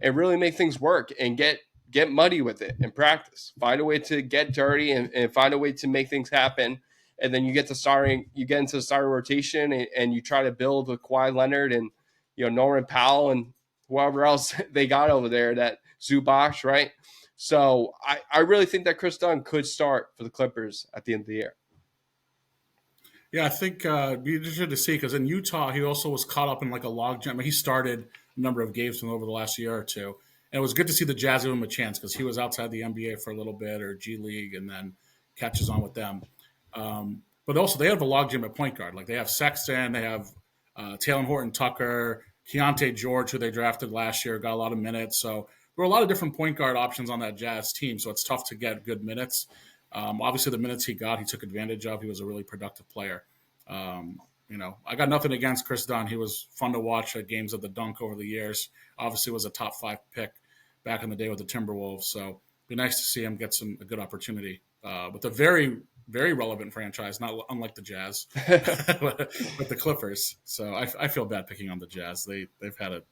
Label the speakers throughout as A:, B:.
A: and really make things work and get muddy with it in practice. Find a way to get dirty and find a way to make things happen. And then you get into the starting rotation and you try to build with Kawhi Leonard and Norman Powell and whoever else they got over there, that Zubac, right? So I really think that Chris Dunn could start for the Clippers at the end of the year.
B: Yeah, I think it'd be interesting to see because in Utah he also was caught up in like a logjam. I mean, he started a number of games from over the last year or two, and it was good to see the Jazz give him a chance because he was outside the NBA for a little bit or G League, and then catches on with them. But also they have a logjam at point guard. Like they have Sexton, they have Taylor Horton Tucker, Keontae George, who they drafted last year, got a lot of minutes. So there were a lot of different point guard options on that Jazz team. So it's tough to get good minutes. Obviously, the minutes he got, he took advantage of. He was a really productive player. I got nothing against Chris Dunn. He was fun to watch at games at the Dunk over the years. Obviously, was a top 5 pick back in the day with the Timberwolves. So it'd be nice to see him get a good opportunity with a very, very relevant franchise, not unlike the Jazz, with the Clippers. So I feel bad picking on the Jazz. They've had a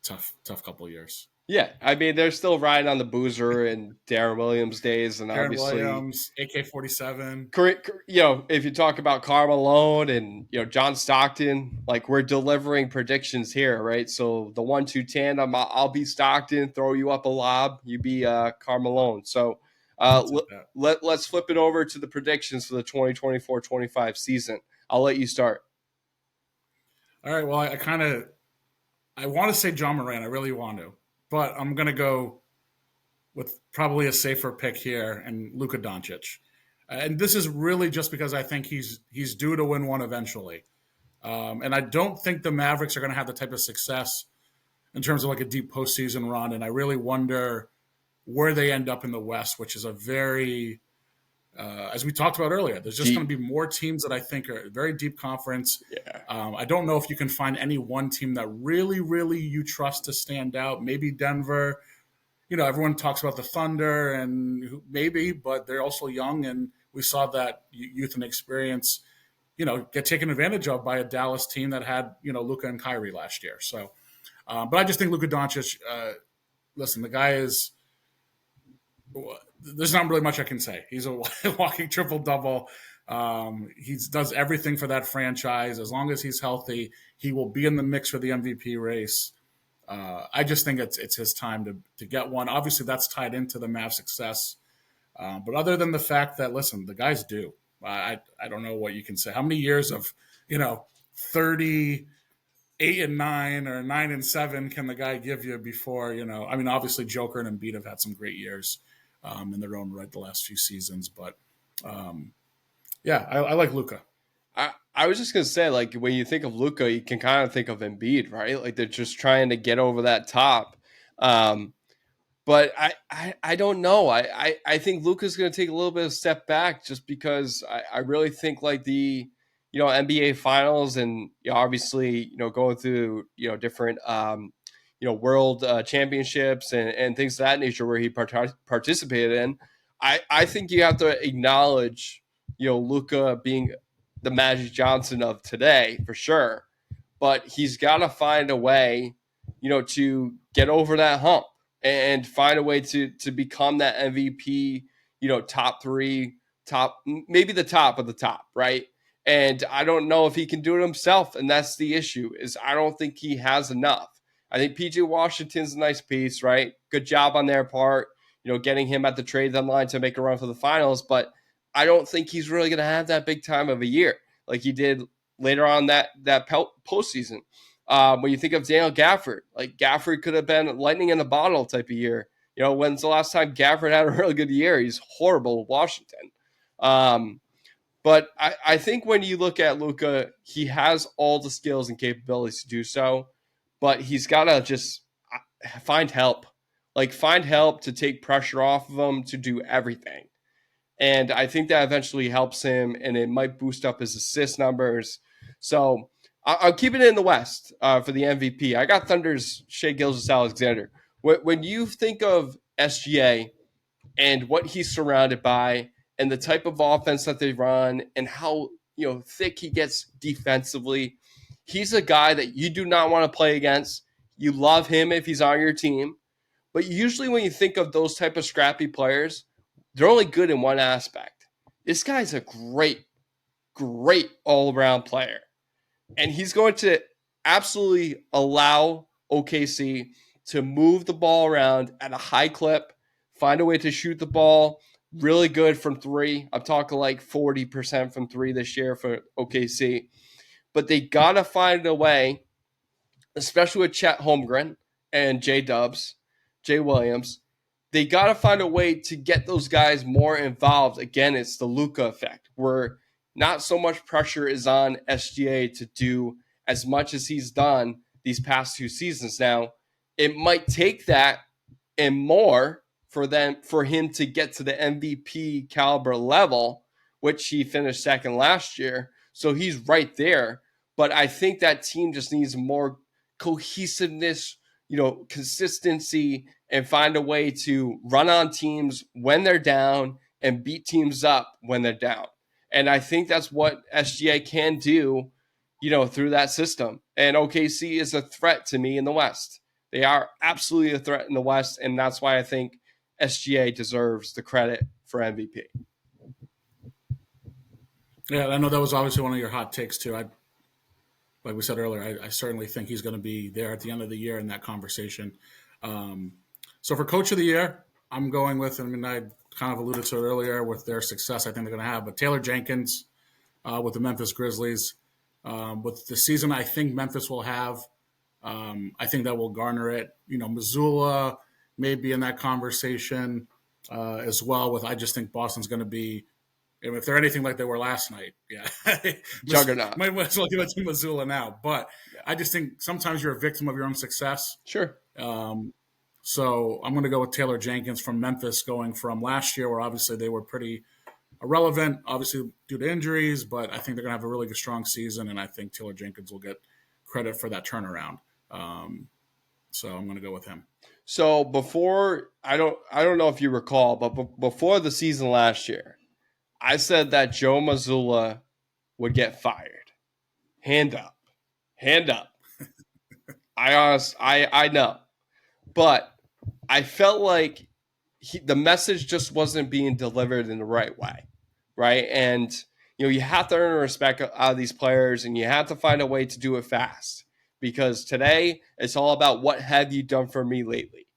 B: tough couple of years.
A: Yeah, I mean they're still riding on the Boozer and Darren Williams days, and
B: Darren
A: obviously
B: Williams, AK-47.
A: If you talk about Karl Malone and John Stockton, like we're delivering predictions here, right? So the 1-2 tandem, I'll be Stockton, throw you up a lob, you be Karl Malone. So let's flip it over to the predictions for the 2024-25 season. I'll let you start.
B: All right. Well, I want to say John Moran. I really want to. But I'm going to go with probably a safer pick here and Luka Doncic. And this is really just because I think he's due to win one eventually. And I don't think the Mavericks are going to have the type of success in terms of like a deep postseason run. And I really wonder where they end up in the West, which is a very, as we talked about earlier, there's just going to be more teams that I think are a very deep conference.
A: Yeah.
B: I don't know if you can find any one team that really, really you trust to stand out. Maybe Denver. Everyone talks about the Thunder and maybe, but they're also young, and we saw that youth and experience, get taken advantage of by a Dallas team that had, Luka and Kyrie last year. So, but I just think Luka Doncic, listen, the guy is, there's not really much I can say. He's a walking triple-double. He does everything for that franchise. As long as he's healthy, he will be in the mix for the MVP race. I just think it's his time to get one. Obviously, that's tied into the Mavs' success. But other than the fact that, listen, the guy's due. I don't know what you can say. How many years of 38-9 or 9-7 can the guy give you before obviously Joker and Embiid have had some great years in their own right the last few seasons, but I like Luka.
A: I was just gonna say, like, when you think of Luka, you can kind of think of Embiid, right? Like they're just trying to get over that top. But I don't know. I think Luka's going to take a little bit of a step back just because I really think like the NBA finals and obviously going through different world championships and things of that nature where he participated in. I think you have to acknowledge Luka being the Magic Johnson of today for sure, but he's got to find a way to get over that hump and find a way to become that MVP, top 3, maybe the top of the top, right? And I don't know if he can do it himself, and that's the issue. Is I don't think he has enough. I think PJ Washington's a nice piece, right? Good job on their part, getting him at the trade deadline to make a run for the finals, but I don't think he's really going to have that big time of a year like he did later on that postseason. When you think of Daniel Gafford, like Gafford could have been lightning in a bottle type of year. When's the last time Gafford had a really good year? He's horrible with Washington. But I think when you look at Luka, he has all the skills and capabilities to do so, but he's got to just find help. Like find help to take pressure off of him to do everything. And I think that eventually helps him, and it might boost up his assist numbers. So I'll keep it in the West for the MVP. I got Thunder's Shai Gilgeous-Alexander. When you think of SGA and what he's surrounded by and the type of offense that they run and how thick he gets defensively, he's a guy that you do not want to play against. You love him if he's on your team. But usually when you think of those type of scrappy players, they're only good in one aspect. This guy's a great all-around player. And he's going to absolutely allow OKC to move the ball around at a high clip, find a way to shoot the ball really good from three. I'm talking like 40% from three this year for OKC. But they got to find a way, especially with Chet Holmgren and J Dubs, Jay Williams. They got to find a way to get those guys more involved. Again, it's the Luka effect, where not so much pressure is on SGA to do as much as he's done these past 2 seasons. Now, it might take that and more for him to get to the MVP caliber level, which he finished second last year. So he's right there. But I think that team just needs more cohesiveness, consistency, and find a way to run on teams when they're down and beat teams up when they're down. And I think that's what SGA can do, through that system. And OKC is a threat to me in the West. They are absolutely a threat in the West, and that's why I think SGA deserves the credit for MVP.
B: Yeah, I know that was obviously one of your hot takes too. Like we said earlier, I certainly think he's going to be there at the end of the year in that conversation. Um, so for Coach of the Year, I'm going with, I kind of alluded to it earlier with their success I think they're going to have, but Taylor Jenkins with the Memphis Grizzlies. With the season I think Memphis will have, I think that will garner it. Missoula may be in that conversation as well. I just think Boston's going to be, if they're anything like they were last night, yeah,
A: Juggernaut.
B: might as well give it to Missoula now. But
A: Yeah.
B: I just think sometimes you're a victim of your own success.
A: Sure.
B: So I'm going to go with Taylor Jenkins from Memphis, going from last year where obviously they were pretty irrelevant, obviously due to injuries, but I think they're going to have a really good, strong season, and I think Taylor Jenkins will get credit for that turnaround. So I'm going to go with him.
A: So before, I don't know if you recall, but before the season last year, I said that Joe Mazzulla would get fired. Hand up. Hand up. I know. But I felt like the message just wasn't being delivered in the right way. Right? And you have to earn respect out of these players, and you have to find a way to do it fast. Because today it's all about what have you done for me lately.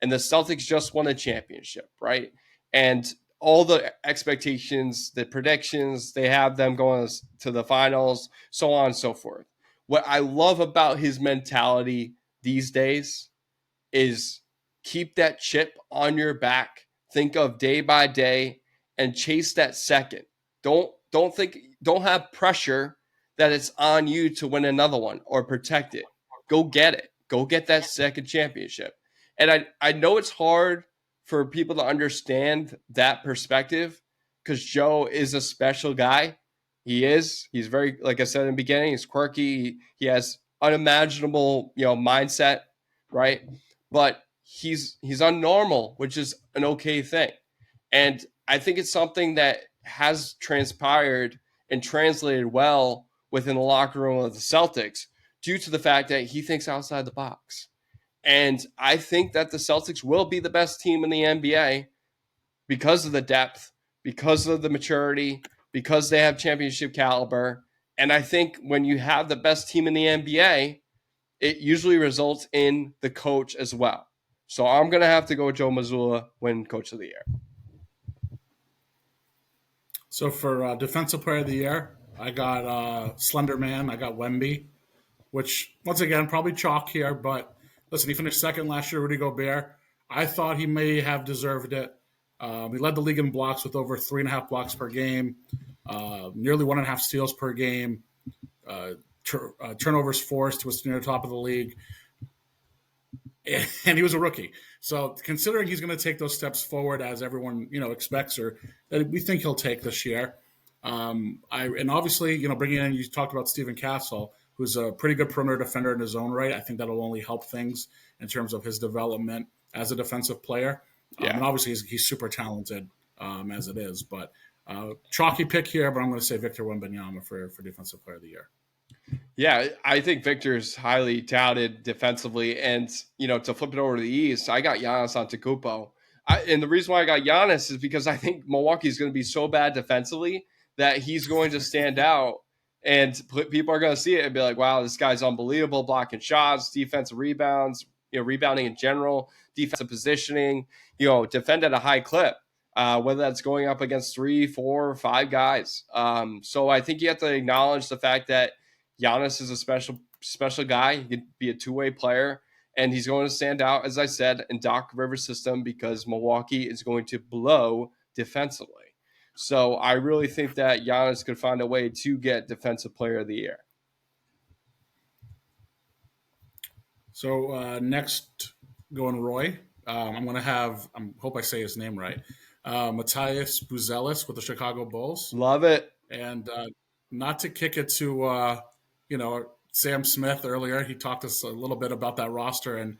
A: And the Celtics just won a championship, right? And all the expectations, the predictions, they have them going to the finals, so on and so forth. What I love about his mentality these days is keep that chip on your back, think of day by day, and chase that second. Don't have pressure that it's on you to win another one or protect it. Go get it. Go get that second championship. And I know it's hard for people to understand that perspective because Joe is a special guy. He is. He's very, like I said in the beginning, he's quirky. He has unimaginable, mindset, right? But he's unnormal, which is an okay thing. And I think it's something that has transpired and translated well within the locker room of the Celtics due to the fact that he thinks outside the box. And I think that the Celtics will be the best team in the NBA because of the depth, because of the maturity, because they have championship caliber. And I think when you have the best team in the NBA, it usually results in the coach as well. So I'm going to have to go with Joe Mazzulla win Coach of the Year.
B: So for Defensive Player of the Year, I got Slender Man. I got Wemby, which, once again, probably chalk here. But listen, he finished second last year, Rudy Gobert. I thought he may have deserved it. He led the league in blocks with over 3.5 blocks per game, nearly 1.5 steals per game, turnovers forced was near the top of the league. And he was a rookie. So considering he's going to take those steps forward as everyone, expects or that we think he'll take this year. And obviously, bringing in, you talked about Stephen Castle, who's a pretty good perimeter defender in his own right. I think that'll only help things in terms of his development as a defensive player.
A: Yeah.
B: And obviously he's super talented as it is. But chalky pick here, but I'm going to say Victor Wembanyama for Defensive Player of the Year.
A: Yeah, I think Victor's highly touted defensively, and to flip it over to the East, I got Giannis Antetokounmpo. And the reason why I got Giannis is because I think Milwaukee is going to be so bad defensively that he's going to stand out, and people are going to see it and be like, "Wow, this guy's unbelievable, blocking shots, defensive rebounds, rebounding in general, defensive positioning, defend at a high clip." Whether that's going up against 3, 4, 5 guys. So I think you have to acknowledge the fact that Giannis is a special guy. He could be a two-way player, and he's going to stand out, as I said, in Doc Rivers' system because Milwaukee is going to blow defensively. So I really think that Giannis could find a way to get Defensive Player of the Year.
B: So next, going Roy. I'm going to have. I hope I say his name right. Matthias Buzelis with the Chicago Bulls.
A: Love it.
B: And not to kick it to Sam Smith earlier, he talked to us a little bit about that roster and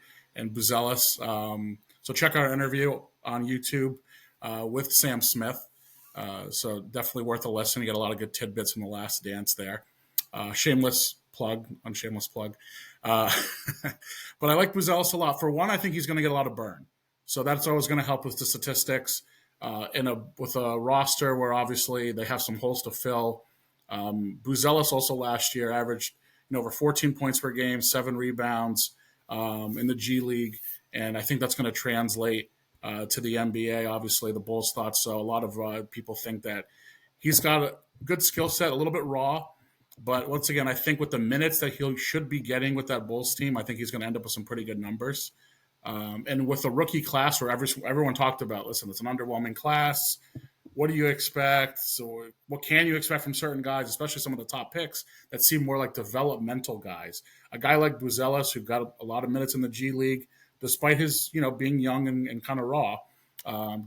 B: Buzelis. So check our interview on YouTube with Sam Smith. So definitely worth a listen. You get a lot of good tidbits from the Last Dance there. Shameless plug, unshameless plug. But I like Buzelis a lot. For one, I think he's going to get a lot of burn. So that's always going to help with the statistics. With a roster where obviously they have some holes to fill. Buzelis also last year averaged over 14 points per game, 7 rebounds in the G League, and I think that's going to translate to the NBA. Obviously, the Bulls thought so. A lot of people think that he's got a good skill set, a little bit raw, but once again, I think with the minutes that he should be getting with that Bulls team, I think he's going to end up with some pretty good numbers. And with the rookie class where everyone talked about, listen, it's an underwhelming class. What do you expect? So what can you expect from certain guys, especially some of the top picks that seem more like developmental guys? A guy like Buzelis, who got a lot of minutes in the G League, despite his, being young and kind of raw,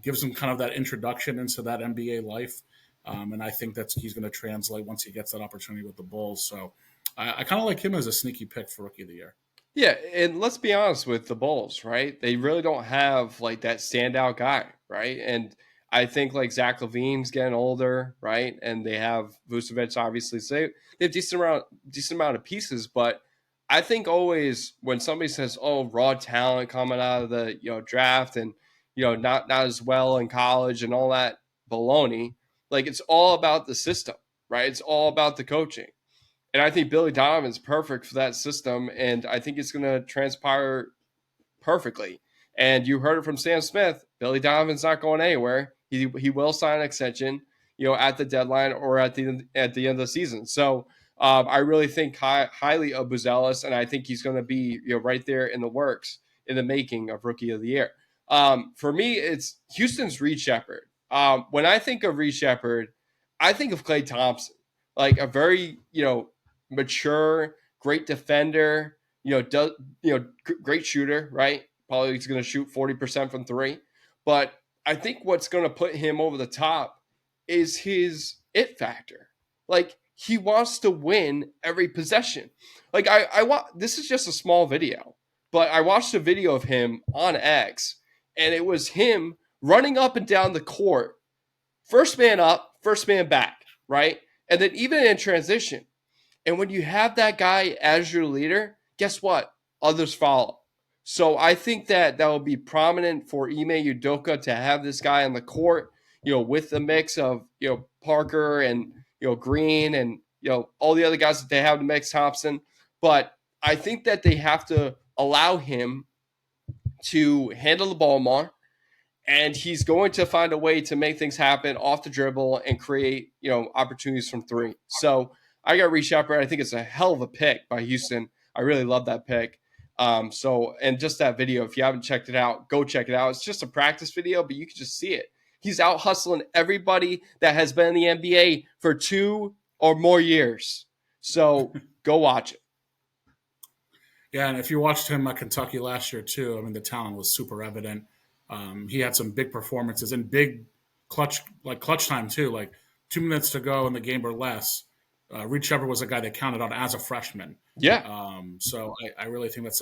B: gives him kind of that introduction into that NBA life. And I think he's going to translate once he gets that opportunity with the Bulls. So I kind of like him as a sneaky pick for Rookie of the Year.
A: Yeah, and let's be honest with the Bulls, right? They really don't have like that standout guy, right? And I think like Zach LaVine's getting older, right? And they have Vucevic, obviously. So they have decent amount of pieces, but I think always when somebody says, "Oh, raw talent coming out of the draft and not as well in college and all that baloney," like it's all about the system, right? It's all about the coaching. And I think Billy Donovan's perfect for that system, and I think it's going to transpire perfectly. And you heard it from Sam Smith. Billy Donovan's not going anywhere. He will sign an extension, at the deadline or at the end of the season. So I really think highly of Buzelis, and I think he's going to be right there in the works in the making of Rookie of the Year. For me, it's Houston's Reed Shepherd. When I think of Reed Shepherd, I think of Klay Thompson, like a very mature, great defender. Does great shooter, right? Probably he's going to shoot 40% from three. But I think what's going to put him over the top is his it factor. Like he wants to win every possession. Like I want this is just a small video, but I watched a video of him on X, and it was him running up and down the court, first man up, first man back, right? And then even in transition. And when you have that guy as your leader, guess what? Others follow. So I think that will be prominent for Ime Udoka to have this guy on the court, with the mix of, Parker and, Green and, all the other guys that they have to mix, Thompson. But I think that they have to allow him to handle the ball more. And he's going to find a way to make things happen off the dribble and create, opportunities from three. So I got Reed Shepherd. I think it's a hell of a pick by Houston. I really love that pick. And just that video, if you haven't checked it out, go check it out. It's just a practice video, but you can just see it. He's out hustling everybody that has been in the NBA for 2 or more years. So go watch it.
B: Yeah, and if you watched him at Kentucky last year too, I mean the talent was super evident. He had some big performances and big clutch time too, like 2 minutes to go in the game or less. Reed Shepherd was a guy that counted on as a freshman.
A: Yeah.
B: So I really think that says